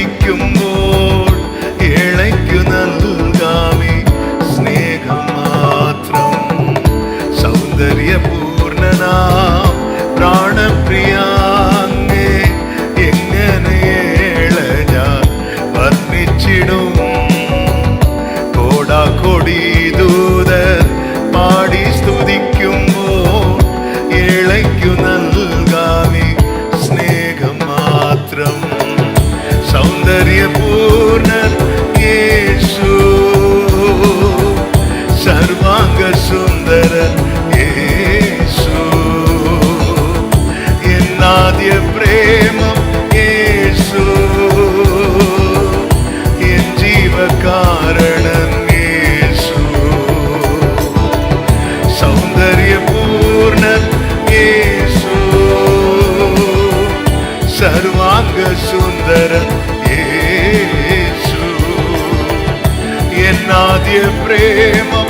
സ്തുതിക്കുമ്പോൾ ഏളയ്ക്കു നൽകാമേ സ്നേഹം മാത്രം. സൗന്ദര്യപൂർണനാം പ്രാണപ്രിയാങ്ങേ എങ്ങനെയേള ഞാൻ വർണ്ണിച്ചിടും. കോടാകോടി ദൂതർ പാടി സ്തുതിക്കുമ്പോൾ ഏളയ്ക്കു നൽകാമേ സ്നേഹം മാത്രം. സൗന്ദര്യപൂർണൻ യേശു, സർവാംഗ സുന്ദരൻ യേശു, എന്നാദ്യ പ്രേമം യേശു, എൻ ജീവകാരണൻ യേശു. സൗന്ദര്യപൂർണൻ യേശു, സർവാംഗ സുന്ദരൻ യേശു, എന്നാദ്യ പ്രേമം